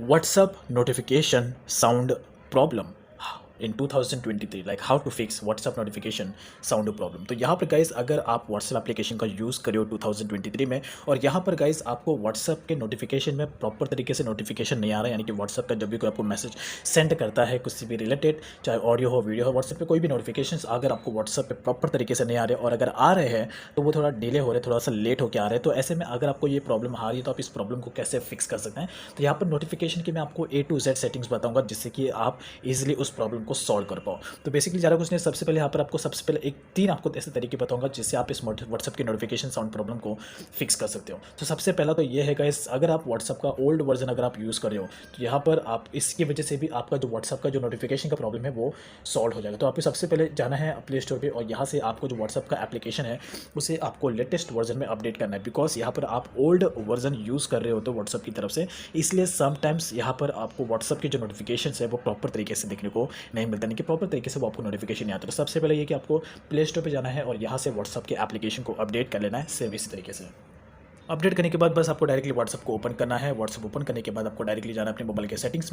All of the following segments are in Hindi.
WhatsApp notification sound problem in 2023, like how to fix WhatsApp notification sound problem। तो यहाँ पर गाइज अगर आप WhatsApp एप्लीकेशन का यूज़ करे हो 2023 में, और यहाँ पर गाइज आपको WhatsApp के नोटिफिकेशन में प्रॉपर तरीके से नोटिफिकेशन नहीं आ रहा है, यानी कि WhatsApp का जब भी कोई आपको मैसेज सेंड करता है कुछ भी रिलेटेड, चाहे ऑडियो हो वीडियो हो, WhatsApp पे कोई भी नोटिफिकेशन अगर आपको WhatsApp पे प्रॉपर तरीके से नहीं आ रहे, और अगर आ रहे हैं तो वो थोड़ा डिले हो रहे हैं, थोड़ा सा लेट होकर आ रहे हैं, तो ऐसे में अगर आपको ये प्रॉब्लम आ रही है तो आप इस प्रॉब्लम को कैसे फिक्स कर सकते हैं। तो यहाँ पर नोटिफिकेशन की मैं आपको A to Z सेटिंग्स बताऊँगा, जिससे कि आप ईजिली उस प्रॉब्लम को सॉल्व कर पाओ। तो बेसिकली ज़्यादा कुछ नहीं, सबसे पहले यहाँ पर आपको सबसे पहले एक 3 आपको ऐसे तरीके बताऊंगा जिससे आप इस WhatsApp की नोटिफिकेशन साउंड प्रॉब्लम को फिक्स कर सकते हो। तो सबसे पहला तो ये है गाइस, अगर आप WhatsApp का ओल्ड वर्जन अगर आप यूज़ कर रहे हो तो यहाँ पर आप इसकी वजह से भी आपका जो WhatsApp का जो नोटिफिकेशन का प्रॉब्लम है वो सॉल्व हो जाएगा। तो आपको सबसे पहले जाना है प्ले स्टोर पर, और यहाँ से आपको जो WhatsApp का एप्लीकेशन है उसे आपको लेटेस्ट वर्जन में अपडेट करना है, बिकॉज यहाँ पर आप ओल्ड वर्जन यूज़ कर रहे हो तो WhatsApp की तरफ से, इसलिए समटाइम्स यहाँ पर आपको WhatsApp की जो नोटिफिकेशन है वो प्रॉपर तरीके से देखने को नहीं मिलता, नहीं कि प्रॉपर तरीके से वो आपको नोटिफिकेशन नहीं आता। तो सबसे पहले ये कि आपको प्ले स्टोर पे जाना है और यहाँ से WhatsApp के एप्लीकेशन को अपडेट कर लेना है सेम इसी तरीके से। अपडेट करने के बाद बस आपको डायरेक्टली WhatsApp को ओपन करना है। WhatsApp ओपन करने के बाद आपको डायरेक्टली जाना है अपने मोबाइल के सेटिंग्स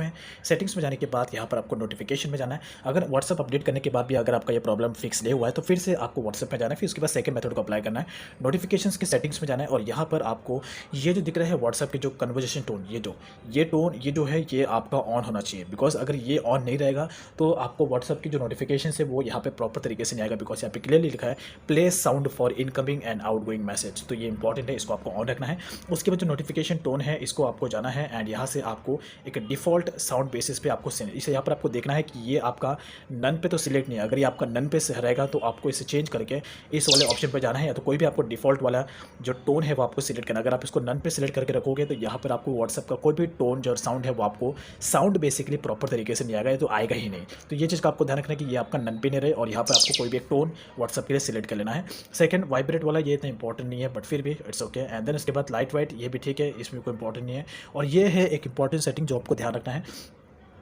में जाने के बाद यहाँ पर आपको नोटिफिकेशन में जाना है। अगर WhatsApp अपडेट करने के बाद भी अगर आपका ये प्रॉब्लम फिक्स नहीं हुआ है तो फिर से आपको WhatsApp में जाना है, फिर उसके बाद सेकंड मेथड को अप्लाई करना है, नोटिफिकेशंस के सेटिंग्स में जाना है, और यहाँ पर आपको ये जो दिख रहा है WhatsApp के जो कन्वर्जेशन टोन, ये जो है ये आपका ऑन होना चाहिए, बिकॉज अगर ये ऑन नहीं रहेगा तो आपको WhatsApp की जो नोटिफिकेशन है वो यहाँ पे प्रॉपर तरीके से नहीं आएगा, बिकॉज यहाँ पे क्लियरली लिखा है play sound for incoming and outgoing message. तो ये इंपॉर्टेंट है, इसको आपको ऑन रखना है। उसके बाद जो नोटिफिकेशन टोन है इसको आपको जाना है एंड यहाँ से आपको एक डिफ़ॉल्ट साउंड बेसिस पे आपको इसे यहाँ पर आपको देखना है कि ये आपका नन पे तो सिलेक्ट नहीं है। अगर ये आपका नन पे रहेगा तो आपको इसे चेंज करके इस वाले ऑप्शन पर जाना है, या तो कोई भी आपको डिफ़ॉल्ट वाला जो टोन है वो आपको सिलेक्ट करना है। अगर आप इसको नन पे सिलेक्ट करके रखोगे तो यहाँ पर आपको WhatsApp का कोई भी टोन जो साउंड है वो आपको साउंड बेसिकली प्रॉपर तरीके से नहीं आएगा, तो आएगा ही नहीं। तो ये चीज़ का आपको ध्यान रखना है कि ये आपका नन पे नहीं रहे, और यहाँ पर आपको कोई भी एक टोन WhatsApp के लिए सिलेक्ट कर लेना है। सेकंड वाइब्रेट वाला ये इतना इंपॉर्टेंट नहीं है, बट फिर भी इट्स ओके। एंड देन इसके बाद लाइट वाइट ये भी ठीक है, इसमें कोई इंपॉर्टेंट नहीं है। और ये है एक इंपॉर्टेंट सेटिंग जो आपको ध्यान रखना है,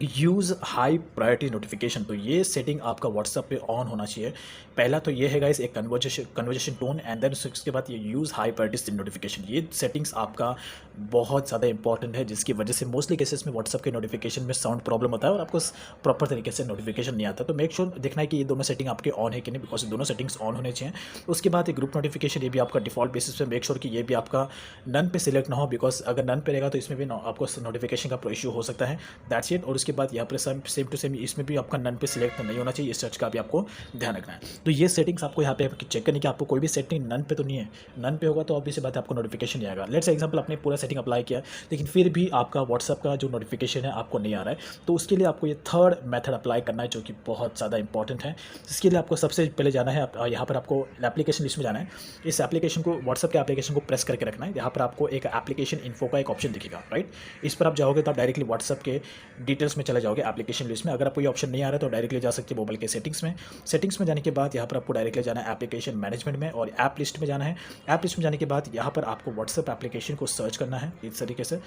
यूज़ हाई प्रायोरिटी नोटिफिकेशन। तो ये सेटिंग आपका WhatsApp पे ऑन होना चाहिए। पहला तो ये है गाइस एक कन्वर्जेशन टोन, एंड देन उसके बाद ये यूज़ हाई प्रायोरिटी नोटिफिकेशन। ये सेटिंग्स आपका बहुत ज़्यादा इंपॉर्टेंट है, जिसकी वजह से मोस्टली केसेस में WhatsApp के नोटिफिकेशन में साउंड प्रॉब्लम होता है और आपको प्रॉपर तरीके से नोटिफिकेशन नहीं आता। तो मेक श्योर देखना है कि ये दोनों सेटिंग आपके ऑन है कि नहीं, बिकॉज दोनों सेटिंग्स ऑन होने चाहिए। उसके बाद ग्रुप नोटिफिकेशन, ये भी आपका डिफॉल्ट बेसिस पे मेक श्योर कि ये भी आपका नन पे सिलेक्ट ना हो, बिकॉज अगर नन पे रहेगा तो इसमें भी आपको नोटिफिकेशन का इशू हो सकता है। That's it. और उसके बाद यहाँ पर सेम टू सेम इसमें भी आपका नन पे सिलेक्ट नहीं होना चाहिए, इस चीज़ का भी आपको ध्यान रखना है। तो ये सेटिंग्स आपको यहाँ पे चेक करनी कि आपको कोई भी सेटिंग नन पे तो नहीं है। नन पे होगा तो ऑब्वियस बात है आपको नोटिफिकेशन नहीं आएगा। लेट्स एग्जांपल आपने पूरा सेटिंग अप्लाई किया लेकिन फिर भी आपका WhatsApp का जो नोटिफिकेशन है आपको नहीं आ रहा है, तो उसके लिए आपको ये थर्ड मेथड अप्लाई करना है, जो कि बहुत ज़्यादा इंपॉर्टेंट है। इसके लिए आपको सबसे पहले जाना है, यहाँ पर आपको एप्लीकेशन लिस्ट में जाना है। इस एप्लीकेशन को WhatsApp के एप्लीकेशन को प्रेस करके रखना है। यहाँ पर आपको एक एप्लीकेशन इन्फो का एक ऑप्शन दिखेगा, राइट। इस पर आप जाओगे तो आप डायरेक्टली WhatsApp के डिटेल्स में चले जाओगे एप्लीकेशन लिस्ट में। अगर आपको ये ऑप्शन नहीं आ रहा है तो डायरेक्टली जा सकते हैं मोबाइल के सेटिंग्स में जाने के बाद यहाँ पर आपको डायरेक्टली जाना है एप्लीकेशन मैनेजमेंट में, और ऐप लिस्ट में जाना है। ऐप लिस्ट में जाने के बाद यहाँ पर आपको WhatsApp एप्लीकेशन को सर्च करना है इस तरीके से,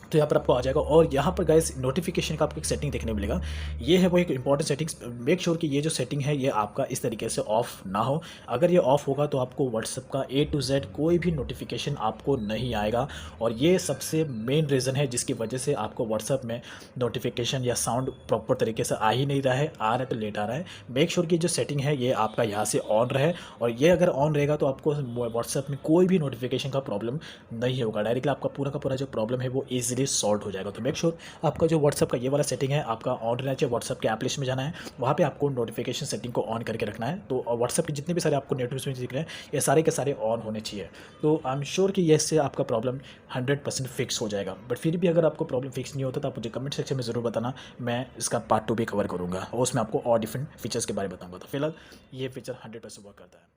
तो यहाँ पर आपको आ जाएगा। और यहाँ पर गाइस नोटिफिकेशन का आपको एक सेटिंग देखने को मिलेगा, ये है वो एक इंपॉर्टेंट सेटिंग्स। मेक श्योर कि ये जो सेटिंग है ये आपका इस तरीके से ऑफ ना हो। अगर ये ऑफ होगा तो आपको WhatsApp का A to Z कोई भी नोटिफिकेशन आपको नहीं आएगा, और ये सबसे मेन रीज़न है जिसकी वजह से आपको WhatsApp में नोटिफिकेशन या साउंड प्रॉपर तरीके से आ ही नहीं रहा है, आ रहा है तो लेट आ रहा है। मेक श्योर कि जो सेटिंग है ये आपका यहाँ से ऑन रहे, और ये अगर ऑन रहेगा तो आपको WhatsApp में कोई भी नोटिफिकेशन का प्रॉब्लम नहीं होगा। डायरेक्टली आपका पूरा का पूरा जो प्रॉब्लम है वो ईजिली सॉल्व हो जाएगा। तो मेक श्योर आपका जो WhatsApp का ये वाला सेटिंग है आपका ऑन रहना चाहिए। WhatsApp के एप लिस्ट में जाना है, वहाँ पे आपको नोटिफिकेशन सेटिंग को ऑन करके रखना है। तो WhatsApp के जितने भी सारे आपको नोटिफिकेशन दिख रहे हैं ये सारे के सारे ऑन होने चाहिए। तो आई एम श्योर कि ये इससे आपका प्रॉब्लम 100% फिक्स हो जाएगा। बट फिर भी अगर आपको प्रॉब्लम फिक्स नहीं होता तो आप मुझे कमेंट सेक्शन में ज़रूर बताना, मैं इसका पार्ट 2 भी कवर करूँगा और उसमें आपको और डिफरेंट फीचर्स के बारे में बताऊँगा। तो फिलहाल ये फीचर 100% वर्क करता है।